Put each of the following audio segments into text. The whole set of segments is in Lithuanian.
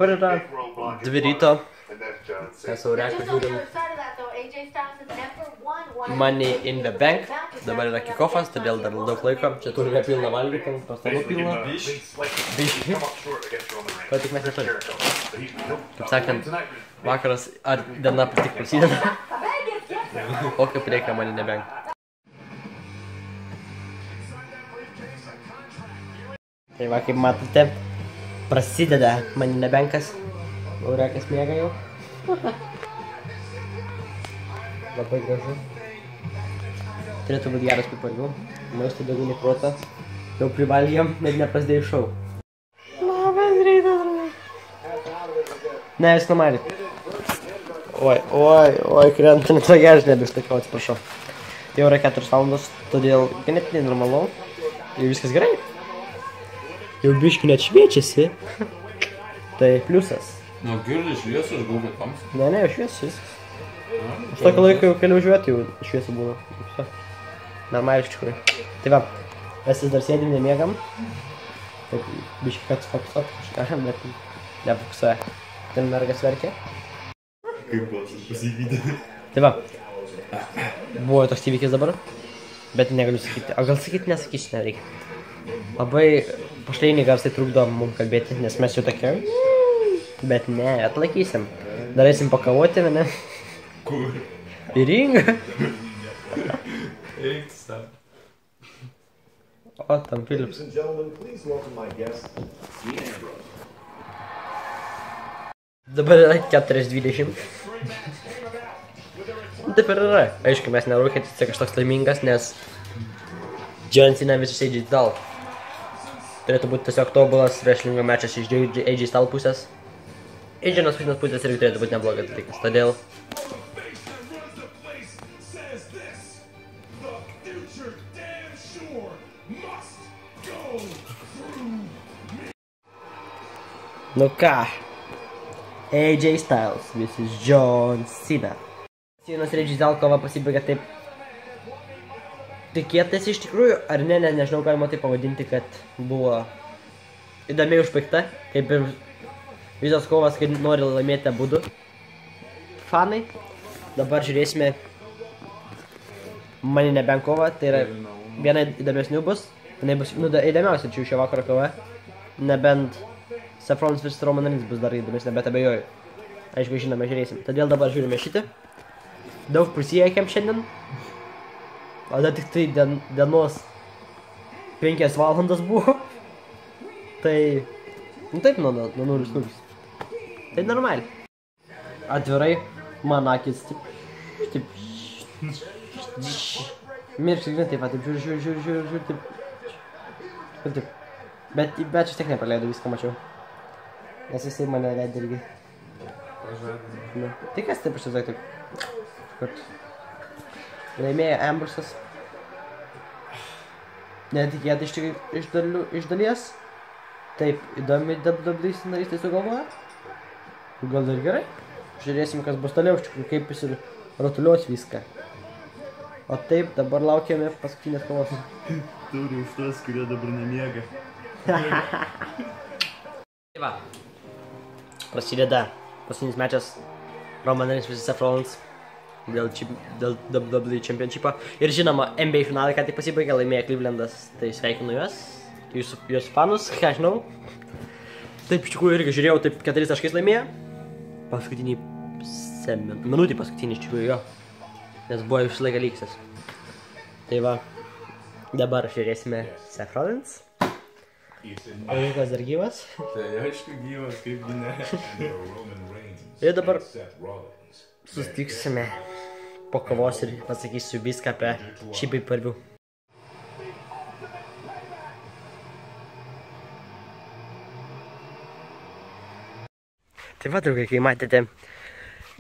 Dabar yra 2 ryto. Esu reką žiūrim Money in the Bank. Dabar yra kick-offas, todėl dar daug laiko. Čia turime pilną valgyti, pastalų pilną. Biški. Ko tik mes neturim. Kaip sakant, vakaras ar diena tik prasideda. O kaip reikia Money in the Bank. Tai va, kaip matote, prasideda Money in the Bankas. Laurekas miega jau. Labai gražu. Turėtų būti geras piparių. Maisto daugiau nei protą. Jau privalgėm, net neprasidėjo šou. Labas rytas. Ne, jūs numarit. Oi, krenta net to geras nebeštakau, atsiprašau. Jau yra 4 valandos, todėl ganėtinai normalu. Jau viskas gerai. Jau biškių net šviečiasi. Tai pliusas. Nu, girdai šviesų, aš galvoju, tamsu. Ne, jau šviesas viskas. Už tokį laiką jau keliu važiuoti, jau šviesų būna. Normaliai iš tikrųjų. Tai va, mes vis dar sėdim, nemiegam. Taip, biškai kad fokusuot kažką, bet nefokusuoja. Ten mergas verkia. Kaip balsas pasikeitė. Tai va, buvo toks įvykis dabar, bet negaliu sakyti. O gal sakyti nesakysiu, nereikia. Labai pašleiniai garsai trukdo mums kalbėti, nes mes jau tokie. Bet ne, atlaikysim. Dar eisim pakavoti, ne? Kur? Į ringą. Eik stab. O, tam Philips. Dabar yra 4:20. Taip ir yra. Aišku, mes nerūkėt, tai kažtoks laimingas, nes John Cena visiškai AJ Styles. Turėtų būti tiesiog tobulas wrestlingo mečas iš AJ Styles pusės. AJ pusės irgi turėtų būti neblogas dalykas, todėl... Nu ką, AJ Styles vs John Cena. Cenas ir AJ Styles kova pasibaigė taip tikėtas iš tikrųjų, ar ne, nežinau, galima taip pavadinti, kad buvo įdomiai užbaigta, kaip ir visos kovas, kai nori laimėti abudu fanai. Dabar žiūrėsime Money in the Bank kovą, tai yra viena įdomesnių bus. Tai bus įdomiausia čia šio vakaro kova, nebent Seth Rollins vs Roman Reigns bus dar įdomesnė, bet abejoju. Aišku, žinome, žiūrėsim. Todėl dabar žiūrime šitą. Daug prisiekėm šiandien. O dar tik tai dienos 5 valandas buvo. Tai... Nu taip, nuo 0-0. Tai normaliai. Atvirai, man akis taip... Mirks, taip pat, taip žiūri, taip. Bet aš tiek nepraleidau, viską mačiau. Nes jisai mane vedė irgi. Tai kas taip aš tiesiog taip? Laimėjo Ambrosas. Netikėtai iš dalies. Taip, įdomi WWE scenarystai sugalvoja. Gal ir gerai. Žiūrėsim, kas bus toliau, iš tikrųjų, kaip jis ir rotuliuos viską. O taip, dabar laukiame paskutinės kovos. Turi už tos, kurie dabar nemiega. Tai va. Prasideda paskutinis mečas Roman Reigns vs Seth Rollins dėl WWE Championship'o. Ir žinoma, NBA finalai ką tik pasibaigė, laimėjo Clevelandas, tai sveikinu juos. Jūs fanus, ką žinau. Taip, iš tikrųjų irgi žiūrėjau, taip 4 taškais laimėjo. Paskutinį minutį paskutinį iš tikrųjų jo. Nes buvo visą laiką lygsas. Tai va, dabar žiūrėsime Seth Rollins. O Lukas dar gyvas? Tai aišku gyvas, kaipgi ne. Ir dabar susitiksime po kovos ir pasakysiu viską apie šį pay-per-view. Tai va, draugai, kai matėte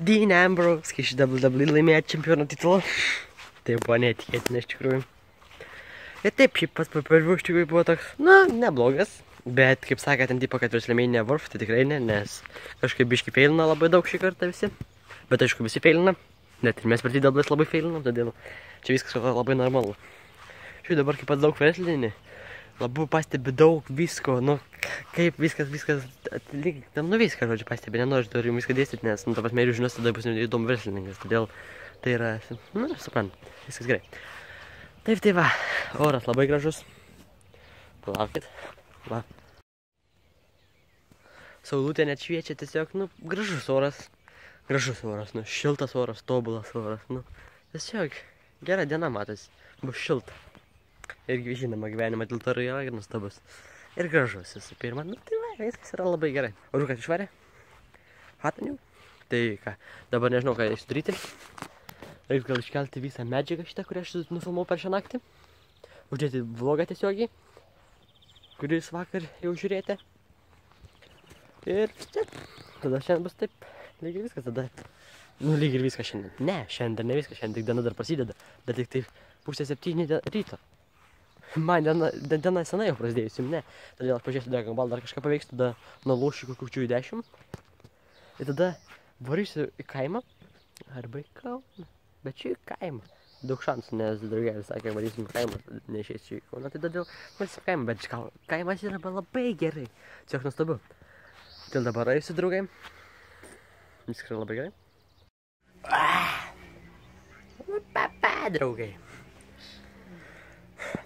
Dean Ambrose, kai šį WWE laimėjo čempiono titulą. Tai buvo netikėtina iš tikrųjų. Ir taip, šiaip pats pay-per-view iš tikrųjų buvo toks, na, neblogas. Bet, kaip sakė, ten tipo, kad WrestleMania Worth, tai tikrai ne, nes kažkaip biški feilina labai daug šį kartą visi. Bet aišku, visi feilina. Net ir mes per didelės labai feilinam, todėl čia viskas labai normalu. Šiaip dabar, kaip pats daug wrestlini, labai pastebi daug visko, nu, kaip viskas, lyg, nu viską, žodžiu, pastebi, nenoriu jums viską dėstyti, nes, nu, ta prasme, ir žinos, tada bus įdomu verslininkas, todėl tai yra, nu, suprant, viskas gerai. Taip, tai va, oras labai gražus, palaukit, va. Saulutė net šviečia, tiesiog, nu, gražus oras, nu, šiltas oras, tobulas oras, nu, tiesiog, gera diena matas, bus šilta. Ir žinoma, gyvenimo dėl to yra nuostabus. Ir gražus visų pirma, nu tai va, viskas yra labai gerai. O Rūkas išvarė? Hataniu? Tai ką, dabar nežinau, ką eisiu daryti. Reikia gal iškelti visą medžiagą šitą, kurią aš nufilmau per šią naktį. Uždėti vlogą tiesiogiai, kuris vakar jau žiūrėjote. Ir taip, tada šiandien bus taip, lyg ir viskas tada. Nu, lyg ir viskas šiandien. Ne, šiandien ne viskas, šiandien tik diena dar prasideda. Bet tik taip 6:30 ryto. Man diena senai jau prasidėjusi, ne. Todėl aš pažiūrėsiu Dragon Ball, dar kažką paveiksiu, tada nulūšiu kokių 10. Ir tada varysiu į kaimą, arba į Kauną. Bet čia į kaimą. Daug šansų, nes draugelis sakė, varysim į kaimą, neišeisiu į Kauną. Tai todėl varysim į kaimą, bet kaimas yra labai gerai. Tiesiog nuostabu. Tai dabar eisiu, draugai. Viskas yra labai gerai. Draugai.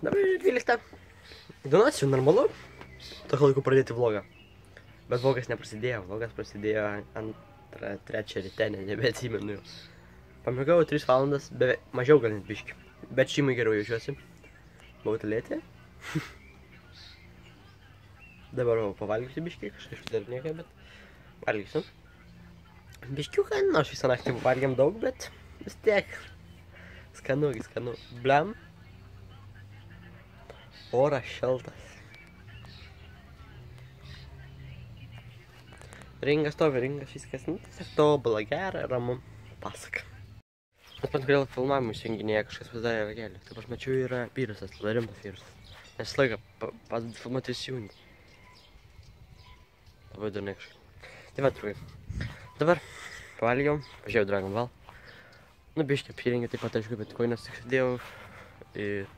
Dabar 12. Įdomiausiu, normalu. Tokio laiku pradėti vlogą. Bet vlogas neprasidėjo. Vlogas prasidėjo 2-3 ryte, nebeatsimenu jau. Pamiegau 3 valandas, beveik mažiau gal net biškį. Bet šeimai geriau jaučiuosi. Buvau talėti. Dabar pavalgysiu biškį, kažkaip išdarinėkai, bet valgysiu. Biškiuką, nors visą naktį valgiam daug, bet vis tiek. Skanu. Bliam. Oras šaltas. Ringas stovi, viskas, nu, tiesiog tobula, gera, ramu. Pasaka. Nes pat kodėl filmavimų įsijunginėje kažkas pasidarė ragelį. Taip aš mačiau, yra virusas, rimtas virusas. Nes visą laiką filmuoti įsijungi. Labai durniai kažkaip. Tai va, draugai. Dabar pavalgiau, pažiūrėjau Dragon Ball. Nu, biškį apsirengiau taip pat, aišku, bet koinas tik sudėjau.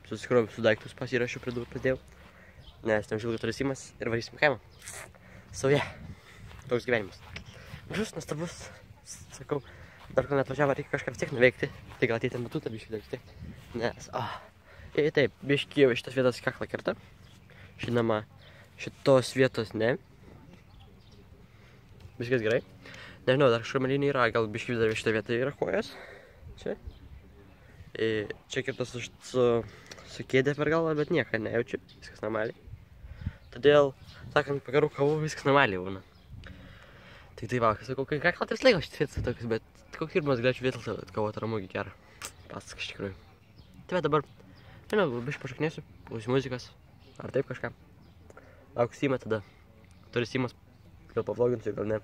Susikroviau su daiktus, pasirašiau, pradėjau. Nes ten žilgas turėsimas ir varysim į kaimą. Sauja. Toks gyvenimas. Gražus, nuostabus. Sakau, dar kol neatvažiavo, reikia kažką vis tiek nuveikti. Tai gal ateit ant batutą biškį dar vis tiek. Nes, Ir taip, biškį jau šitas vietas kaklą kerta. Žinoma, šitos vietos ne. Viskas gerai. Nežinau, dar kažkur malinė yra, gal biškį dar šitą vietą yra kojas. Čia. Čia kirtas su kėdė per galvą, bet nieko nejaučiu, viskas normaliai. Todėl, sakant, pagarų kavų, viskas normaliai būna. Tik tai va, sakau, kai kaklą tai vis laiko šitas vietas tokius, bet koks pirmas galėčiau vietas kavoti ramūgį gerą. Pasak iš tikrųjų. Tai va dabar, nežinau, biškį pašaknėsiu, klausiu muzikos, ar taip kažką. Lauksiu Simą tada, turi Simas, gal pavloginsiu, gal ne.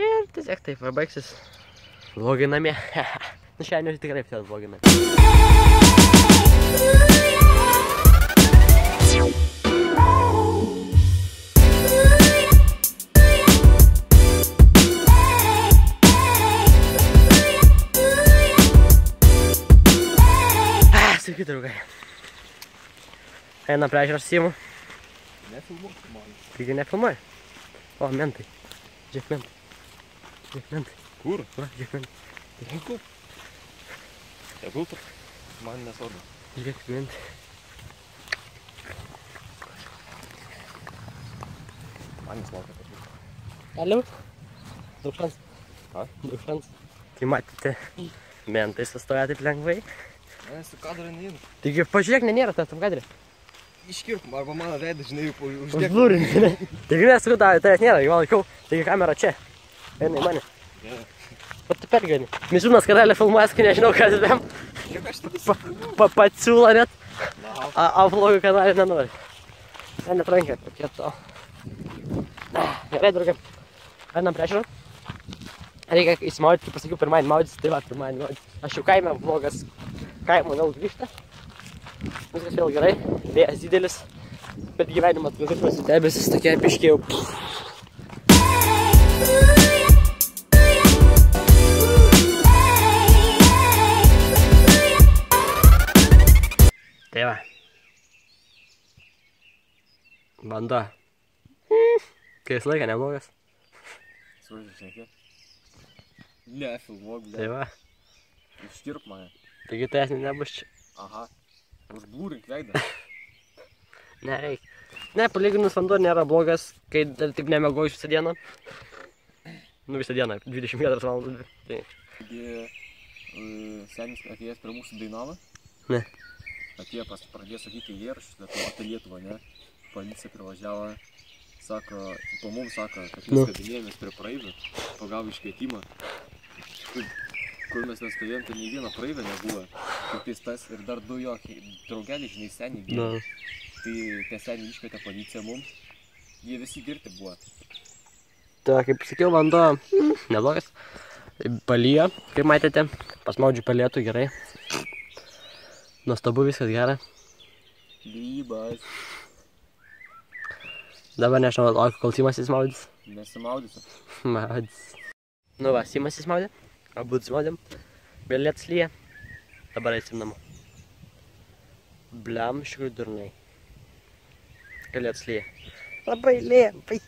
Ir tiesiog taip, ar baigsis vlogai namie. Nu šiandien tikrai apsėdas vlogai namie. Sveiki, draugai. Einam prie ežero Simų. Nefilmuok, man. Taigi nefilmuoji? O, mentai. Žiūrėk mentai. Žiūrėk mentai. Kur? Va, žiūrėk mentai. Žiūrėk kur? Tegul tu. Man nesvarbu. Žiūrėk mentai. Man neslaukia pabūt. Gali būt? Daug šansų. A? Daug šansų. Tai matėte, mentai sustoja taip lengvai. Ne, su kadrą neįnu. Taigi pažiūrėk, nėra tas tam kadrė. Iškirp, arba mano veidą, žinai, uždėk. Užblūrinti, ne? Taigi nesakau, tavęs nėra, jau laikau. Taigi kamera čia. Eina į mane. Ne. Pat tu pergani. Mišrūnas karalė filmuojas, kai nežinau, ką atidėm. Kiek aš tai Patsiūla net. A vlogų kanalį nenori. Ne, netrankia, kokie to. Gerai, draugai. Einam prie ežero. Reikia įsimaudyti, kaip pasakiau, pirmadienį maudytis, tai va, pirmadienį maudytis. Aš jau kaime, vlogas kaimo vėl grįžta. Viskas vėl gerai, vėjas didelis, bet gyvenimas gražus, debesis tokie biškį jau. Tai va. Vanduo. Kai jis laiką neblogas. Suvažiu šnekė. Ne, filmuok, Tai va. Iškirp mane. Taigi tai esmė nebus čia. Aha. Užblūrink veidą. Nereik. Ne, palyginus vanduo nėra blogas, kai taip nemegojus visą dieną. Nu visą dieną, 24 valandas. Tai. Taigi, senis atėjęs prie mūsų dainavą. Ne. Atėjo pradėjo sakyti eilėraščius apie Lietuvą, ne? Policija privažiavo, sako, po mums sako, kad mes kabinėjomės prie praeivių, pagavo iškvietimą. Kur mes nestovėjom, tai nei vieno praeivio nebuvo. Tik tas ir dar du jo draugeliai, žinai, seniai gėrė. Tai tie seniai iškvietė policiją mums. Jie visi girti buvo. Tai kaip sakiau, vanduo neblogas. Palyjo, kaip matėte. Pasmaudžiu palietų gerai. Nuostabu, viskas gera. Grybas. Dabar nežinau, kol Simas įsmaudys. Nesimaudysiu. Maudys. Nu va, Simas įsmaudė. Abu įsmaudėm. Vėl lietus lyja. Dabar eisim namo. Bliam, iš tikrųjų durnai. Kai lietus lyja. Labai lėvai.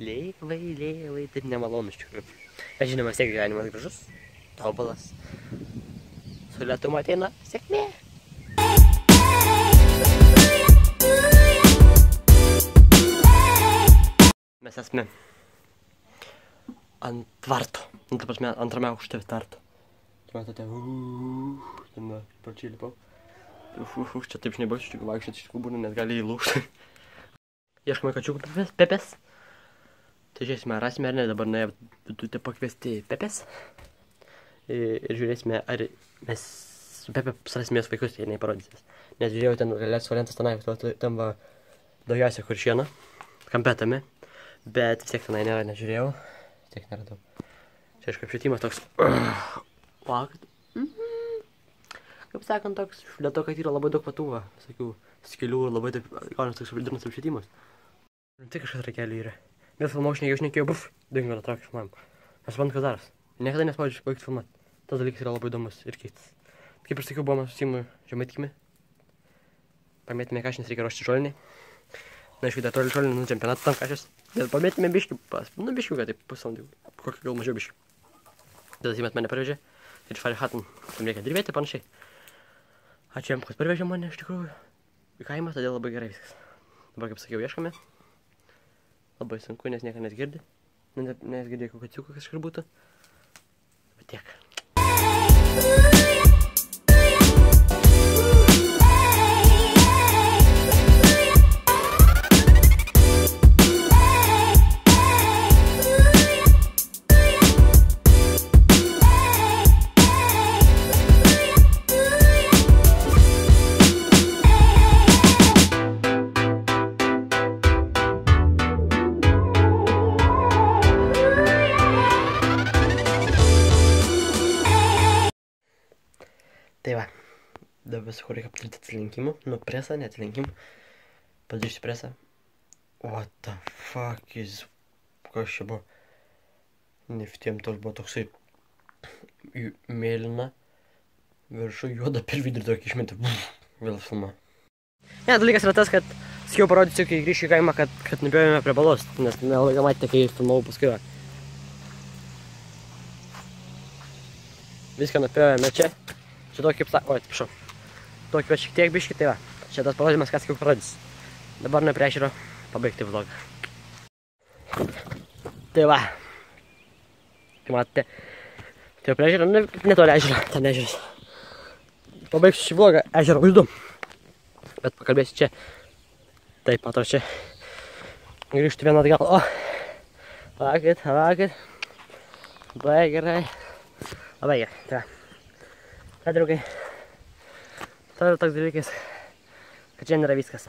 Lėvai. Taip nemalonu iš tikrųjų. Bet žinoma, vis tiek gyvenimas gražus. Tobulas. Su lietumu ateina sėkmė. Mes esame ant tvarto. Nu, ta prasme, antrame aukšte tvarto. Čia matote, ten parčiai lipau. Čia taip žinai bus, iš tikrųjų vaikščioti, iš tikrųjų būna, net gali įlūžti. Ieškome kačiukų Pepės. Tai žiūrėsime, rasime ar ne, dabar nuėjome pakviesti Pepės. Ir žiūrėsime, ar mes su Pepe surasime jos vaikus, jei neparodysis. Nes žiūrėjau, ten realias variantas tenai, ten va daugiausia kuršiena, kampetami. Bet vis tiek tenai nėra, nežiūrėjau. Vis tiek neradau. Čia aišku apšvietimas toks. Kaip sakant, toks, dėl to, kad yra labai daug patuvą, visokių skilių ir labai taip, gaunas toks durnas apšvietimas. Tai kažkas rakelių yra. Vėl filmau, šnekėjau, dingo nutraukė filmavimą. Aš suprantu, kas daras. Niekada nespaudžiu baigti filmuoti. Tas dalykas yra labai įdomus ir keistas. Kaip ir sakiau, buvome su Simu Žemaitkimi. Pamėtėme kašinės, reikia ruošti žolinį. Na, aišku, dar toli žolinį, čempionatą tam kašės. Bet pamėtėme biškį, biškiuką, taip pusvalandį, kokį gal mažiau biškį. Tada Simas mane parvežė ir išvarė chatą, tam reikia dirbėti panašiai. Ačiū jam, kad parvežė mane iš tikrųjų į kaimą, todėl labai gerai viskas. Dabar, kaip sakiau, ieškame. Labai sunku, nes niekas nesgirdi. Nes girdėjau, kokio kaciuko kažkur būtų. Bet tiek. Tai va, dabar sakau, reikia padaryti atsilinkimų, nu presą, ne atsilinkimų. Padarysiu presą. What the fuck is... Kas čia buvo? Neftiem tos buvo toksai... Mėlyna. Viršų juoda per vidurį tokį išmetį. Vėl filma. Ne, dalykas yra tas, kad sakiau parodysiu, kai grįšiu į kaimą, kad nupjovėme prie balos. Nes nelabai gal matėte, kai filmavau paskui. Viską nupjovėme čia. Čia tokį kaip sako, atsiprašau. Tokį šiek tiek biškį, tai va. Čia tas parodymas, kas kaip parodys. Dabar nuo prie ežero pabaigti vlogą. Tai va. Kaip matote. Tai prie ežero, netoli ežero, ten ežeras. Pabaigsiu šį vlogą ežero vaizdu. Bet pakalbėsiu čia. Taip, matau čia. Grįžtu vieną atgal. O. Vakit. Labai gerai. Labai gerai. Tai va. Tai draugai, tai yra toks dalykas, kad čia nėra viskas.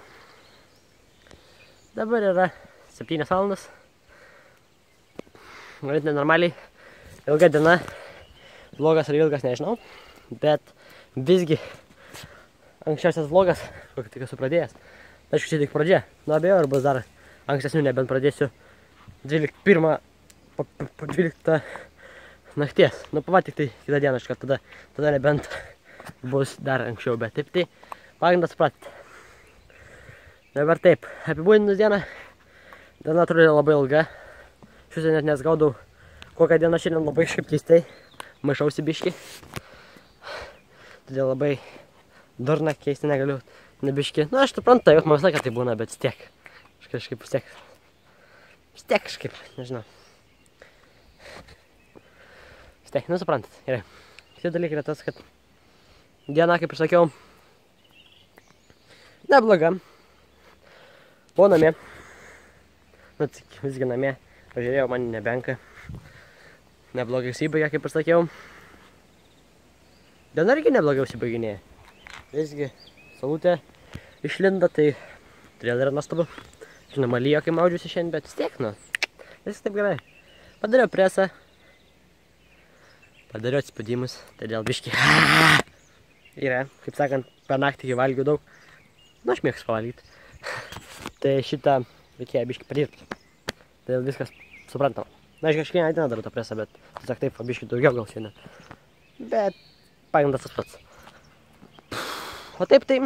Dabar yra 7 valandas. Ganėtinai normaliai, ilga diena, vlogas ar ilgas, nežinau. Bet visgi, anksčiausias vlogas, kokį tik esu pradėjęs. Aišku, čia tik pradžia, nu abejo, ar bus dar ankstesnių, nebent pradėsiu 1 po 12 nakties. Nu, pava tik tai kitą dieną, iškart tada nebent bus dar anksčiau, bet taip tai pagrindas supratėte. Dabar taip, apibūdinus dieną. Diena atrodo labai ilga. Šiuose net nesgaudau, kokią dieną šiandien labai šiaip keistai. Maišausi biškį. Todėl labai durna keisti negaliu. Nebiškį. Nu, aš suprantu, jau man visą laiką tai būna, bet vis tiek. Kažkaip vis tiek kažkaip, nežinau. Vis tiek, nu suprantat, gerai. Kiti dalykai yra tas, kad diena, kaip ir sakiau, nebloga. Buvau namie. Nu, visgi namie. Pažiūrėjau, man nebenka. Neblogai įsibaigė, kaip ir sakiau. Diena irgi neblogai įsibaiginėja. Visgi saulutė išlinda, tai todėl yra nuostabu. Žinoma, lyjo, kai maudžiusi šiandien, bet vis tiek, nu. Viskas taip gerai. Padariau presą. Padariau atspaudimus, todėl biškį. Yra, kaip sakant, per naktį valgiau daug. Nu, aš mėgstu pavalgyti. Tai šitą reikėjo biškį padirbti. Todėl viskas suprantama. Na, aš kažkiekvieną dieną darau tą presą, bet tiesiog taip, biškį daugiau gal šiandien. Bet pagrindas tas pats. O taip, tai...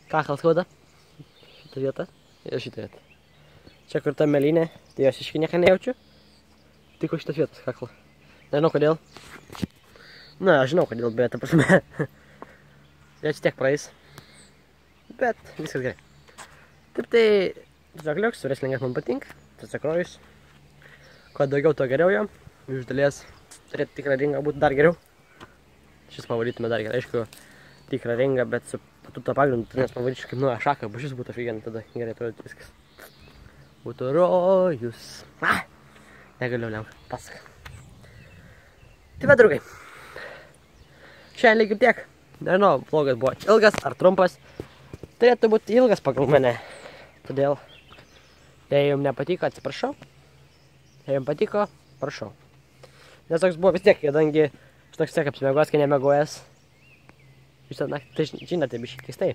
Kakal skauda. Šitą vietą ir šitą vietą. Čia kur ta melinė, tai jos iškai nieką nejaučiu. Tik šitas vietas kaklo. Nežinau kodėl. Na, aš žinau kodėl, bet ta prasme. Jie čia tiek praeis. Bet viskas gerai. Taip tai, tiesiog liuks, wrestlingas man patinka. Tiesiog rojus. Kuo daugiau, to geriau jo. Iš dalies turėti tikrą ringą būtų dar geriau. Šis pavarytume dar gerai. Aišku, tikrą ringą, bet su patuto pagrindu, nes pavaryčiau kaip nuoja šaką, šis būtų afigienai, tada gerai atrodytų viskas. Būtų rojus. Negaliu lemka, pasak. Tai va, draugai. Šiandien lygiai tiek. Nežinau, vlogas buvo ilgas ar trumpas. Turėtų būti ilgas pagal mane. Todėl, jei jums nepatiko, atsiprašau. Jei jums patiko, prašau. Nes toks buvo vis tiek, kadangi aš toks tiek apsimegos, kai nemegojęs. Visą naktį, tai žinote, biškai keistai.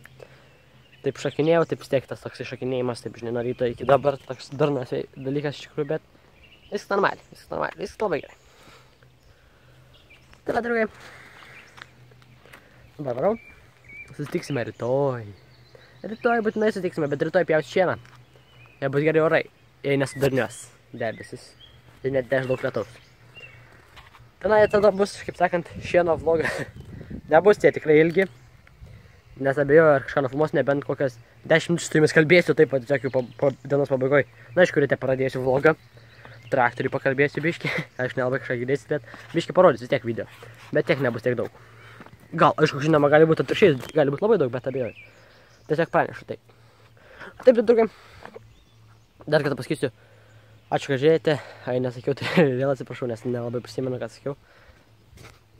Taip šakinėjau, taip vis tiek tas toks šakinėjimas, taip žinai, nuo ryto iki dabar, toks durnas dalykas iš tikrųjų, bet viskas normaliai, viskas labai gerai. Tai va, draugai. Dabar varau. Susitiksime rytoj. Rytoj būtinai susitiksime, bet rytoj pjausiu šieną. Jei bus gerai orai, jei nesudarnios debesis. Tai net daug lietaus. Tenai tada bus, kaip sakant, šieno vlogas. Nebus tie tikrai ilgi, nes abejoju, ar kažką nufilmuos, nebent kokias 10 minučių su jumis kalbėsiu, taip pat tiek po dienos pabaigoj. Na, aišku, ryte pradėsiu vlogą, traktorių pakalbėsiu biškį, aš nelabai kažką girdėsiu, bet biškį parodysiu tiek video, bet tiek nebus tiek daug. Gal, aišku, žinoma, gali būti atvirkščiai, gali būti labai daug, bet abejoju. Tiesiog pranešu, taip. Taip, draugai, dar kartą pasakysiu, ačiū, kad žiūrėjote, nesakiau, tai vėl atsiprašau, nes nelabai prisimenu, ką sakiau.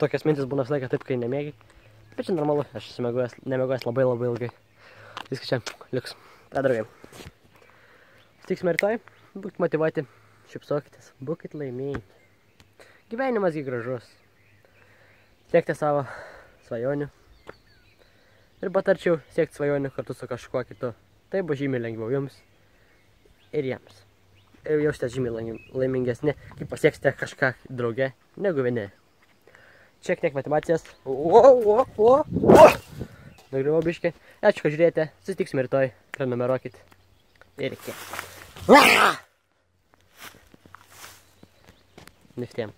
Tokias mintis būna visą laiką taip, kai nemėgai. Bet čia normalu, aš esu nemegojęs labai ilgai. Viskas čia liuks. Tai, draugai. Sutiksime rytoj. Būkit motyvuoti. Šypsokitės. Būkit laimingi. Gyvenimas gi gražus. Siekite savo svajonių. Ir patarčiau siekti svajonių kartu su kažkuo kitu. Tai bus žymiai lengviau jums ir jiems. Ir jausitės žymiai laimingesni, kai pasieksite kažką drauge, negu vieni. Šiek tiek motyvacijos. Nagriuvau biškį. Ačiū, kad žiūrėjote. Susitiksime rytoj. Prenumeruokit. Ir iki. Niftiem.